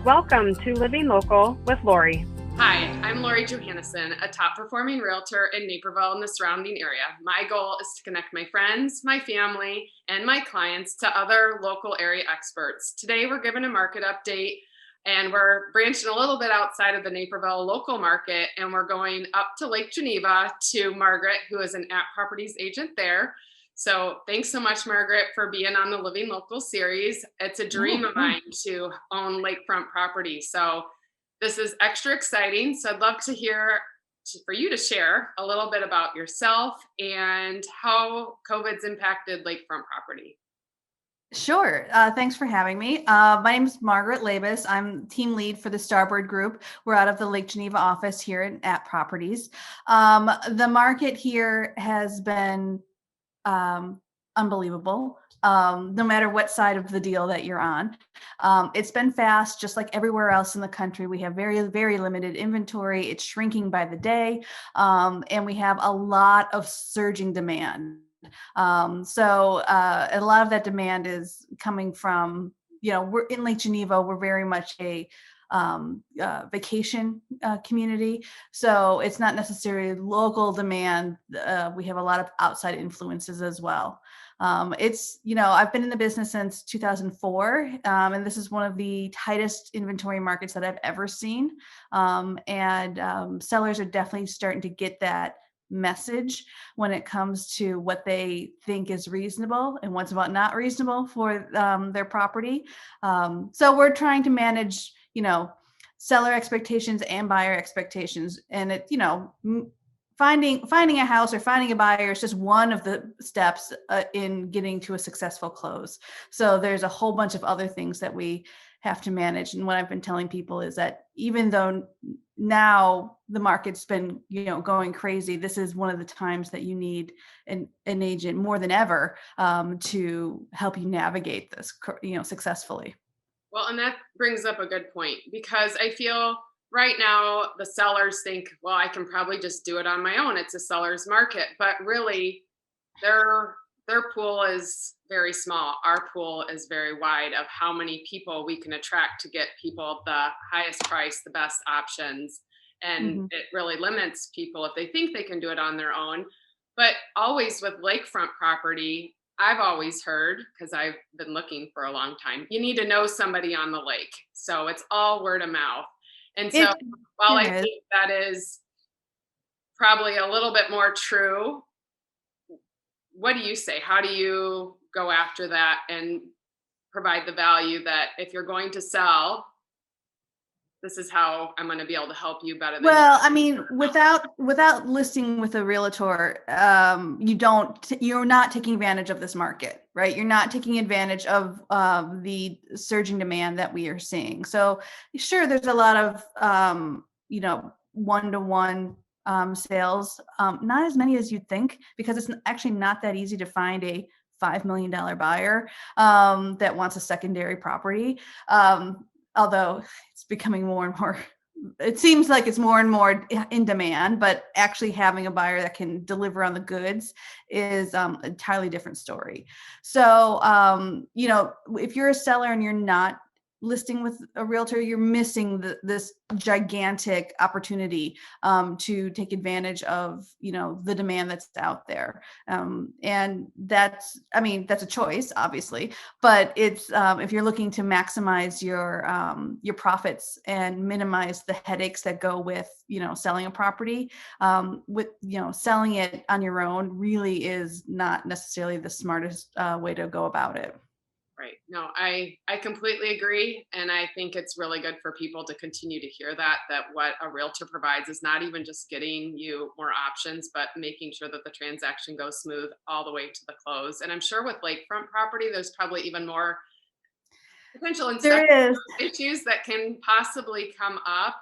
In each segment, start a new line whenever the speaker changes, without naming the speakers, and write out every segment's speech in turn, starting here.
Welcome to Living Local with Lori.
Hi, I'm Lori Johanneson, a top performing realtor in Naperville and the surrounding area. My goal is to connect my friends, my family, and my clients to other local area experts. Today, we're giving a market update and we're branching a little bit outside of the Naperville local market, and we're going up to Lake Geneva to Margaret, who is an At Properties agent there. So thanks so much, Margaret, for being on the Living Local series. It's a dream of mine to own lakefront property. So this is extra exciting. So I'd love to hear for you to share a little bit about yourself and how COVID's impacted lakefront property.
Sure. Thanks for having me. My name is Margaret Labus. I'm team lead for the Starboard group. We're out of the Lake Geneva office here at Properties. The market here has been unbelievable. No matter what side of the deal that you're on. It's been fast, just like everywhere else in the country. We have very, very limited inventory. It's shrinking by the day. And we have a lot of surging demand. So a lot of that demand is coming from, we're in Lake Geneva. We're very much a vacation community. So it's not necessarily local demand. We have a lot of outside influences as well. I've been in the business since 2004, and this is one of the tightest inventory markets that I've ever seen. Sellers are definitely starting to get that message when it comes to what they think is reasonable and what's about not reasonable for their property. So we're trying to manage, seller expectations and buyer expectations. And finding a house or finding a buyer is just one of the steps in getting to a successful close. So there's a whole bunch of other things that we have to manage. And what I've been telling people is that even though now the market's been, going crazy, this is one of the times that you need an agent more than ever to help you navigate this, successfully.
Well, and that brings up a good point, because I feel right now the sellers think, well, I can probably just do it on my own. It's a seller's market, but really their pool is very small. Our pool is very wide of how many people we can attract to get people the highest price, the best options. And it really limits people if they think they can do it on their own. But always with lakefront property, I've always heard, because I've been looking for a long time, you need to know somebody on the lake. So it's all word of mouth. And so while I think that is probably a little bit more true, what do you say? How do you go after that and provide the value that if you're going to sell, this is how I'm going to be able to help you better than
without listing with a realtor, you're not taking advantage of this market, right? You're not taking advantage of the surging demand that we are seeing. So sure, there's a lot of, one-to-one sales, not as many as you'd think, because it's actually not that easy to find a $5 million buyer that wants a secondary property. Although it's becoming more and more, it seems like it's more and more in demand, but actually having a buyer that can deliver on the goods is an entirely different story. So, if you're a seller and you're not listing with a realtor, you're missing this gigantic opportunity to take advantage of, the demand that's out there. And that's a choice, obviously, but it's if you're looking to maximize your profits and minimize the headaches that go with, selling a property, selling it on your own really is not necessarily the smartest way to go about it.
Right. No, I completely agree. And I think it's really good for people to continue to hear that what a realtor provides is not even just getting you more options, but making sure that the transaction goes smooth all the way to the close. And I'm sure with lakefront property, there's probably even more potential issues that can possibly come up.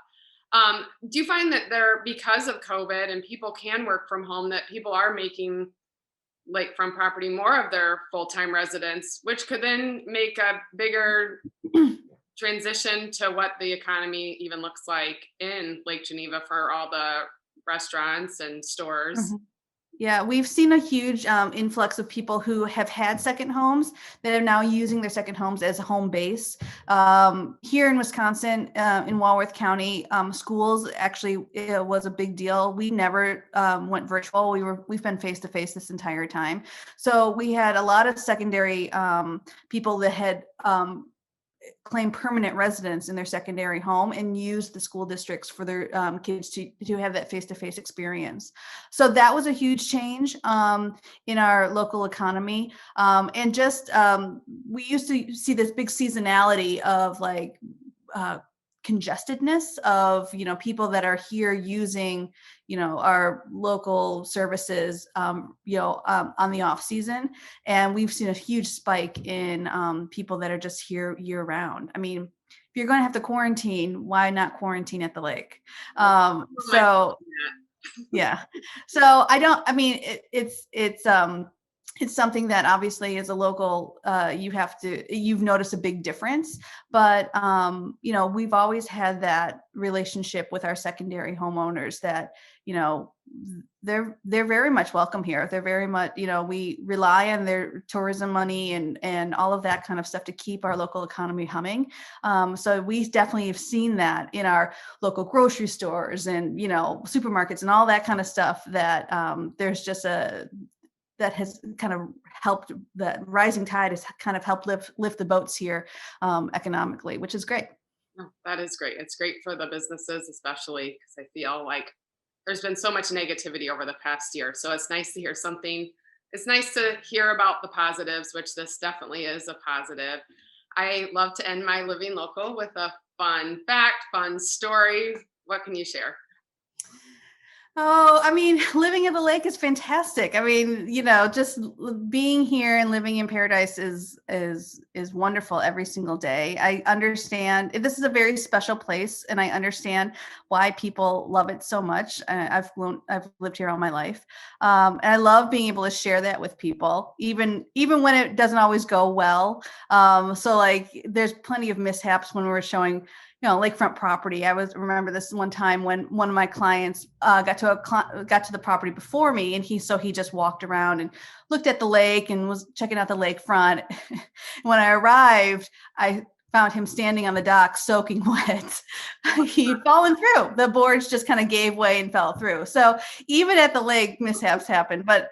Do you find that because of COVID and people can work from home, that people are making lakefront property more of their full-time residence, which could then make a bigger transition to what the economy even looks like in Lake Geneva for all the restaurants and stores?
Yeah, we've seen a huge influx of people who have had second homes that are now using their second homes as a home base. Here in Wisconsin, in Walworth County, schools actually was a big deal. We never went virtual. We've been face to face this entire time. So we had a lot of secondary people that had claim permanent residence in their secondary home and use the school districts for their kids to have that face-to-face experience. So that was a huge change in our local economy. And just we used to see this big seasonality of like congestedness of, people that are here using, our local services, on the off season. And we've seen a huge spike in people that are just here year round. I mean, if you're going to have to quarantine, why not quarantine at the lake? So yeah. So it's something that obviously as a local, you've noticed a big difference, but we've always had that relationship with our secondary homeowners that, they're very much welcome here. They're very much, we rely on their tourism money and all of that kind of stuff to keep our local economy humming. So we definitely have seen that in our local grocery stores and, supermarkets and all that kind of stuff that there's just that has kind of helped, that rising tide has kind of helped lift the boats here economically, which is great.
Oh, that is great. It's great for the businesses, especially because I feel like there's been so much negativity over the past year. So it's nice to hear something. It's nice to hear about the positives, which this definitely is a positive. I love to end my living local with a fun fact, fun story. What can you share?
Oh, I mean, living at the lake is fantastic. I mean, just being here and living in paradise is wonderful every single day. I understand this is a very special place, and I understand why people love it so much. I've lived here all my life, and I love being able to share that with people, even when it doesn't always go well. So like, there's plenty of mishaps when we're showing lakefront property. I remember this one time when one of my clients got to the property before me, and he just walked around and looked at the lake and was checking out the lakefront. When I arrived, I found him standing on the dock soaking wet. He'd fallen through. The boards just kind of gave way and fell through. So even at the lake, mishaps happen, but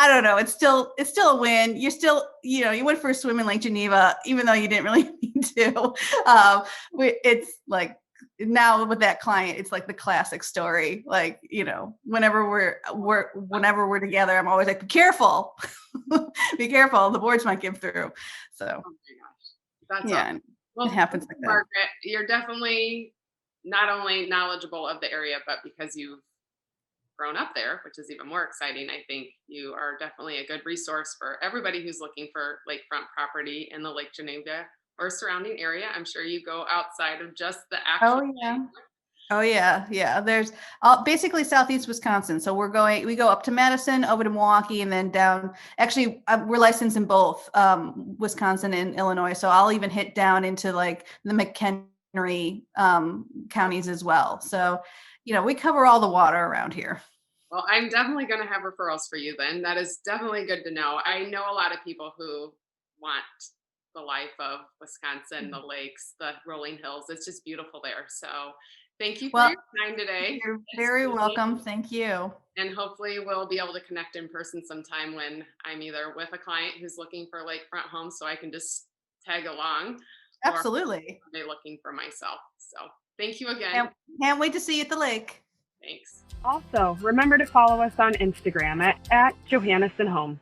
I don't know. It's still a win. You're still, you went for a swim in Lake Geneva, even though you didn't really need to. It's like now with that client, it's like the classic story. Like, whenever we're together, I'm always like, be careful, be careful. The boards might give through. So,
oh my gosh, that's
yeah,
awesome. Well,
it happens like that.
Margaret, you're definitely not only knowledgeable of the area, but because you've grown up there, which is even more exciting. I think you are definitely a good resource for everybody who's looking for lakefront property in the Lake Geneva or surrounding area. I'm sure you go outside of just the actual.
Oh yeah. Oh yeah. There's basically Southeast Wisconsin. So we go up to Madison, over to Milwaukee, and then down. Actually, we're licensed in both Wisconsin and Illinois. So I'll even hit down into like the McHenry counties as well. So we cover all the water around here.
Well, I'm definitely going to have referrals for you then. That is definitely good to know. I know a lot of people who want the life of Wisconsin, the lakes, the rolling hills. It's just beautiful there. So thank you for your time today.
You're very welcome. Thank you.
And hopefully we'll be able to connect in person sometime when I'm either with a client who's looking for lakefront homes so I can just tag along.
Absolutely.
Or looking for myself. So thank you again.
Can't wait to see you at the lake.
Thanks.
Also, remember to follow us on Instagram at Johanneson Home.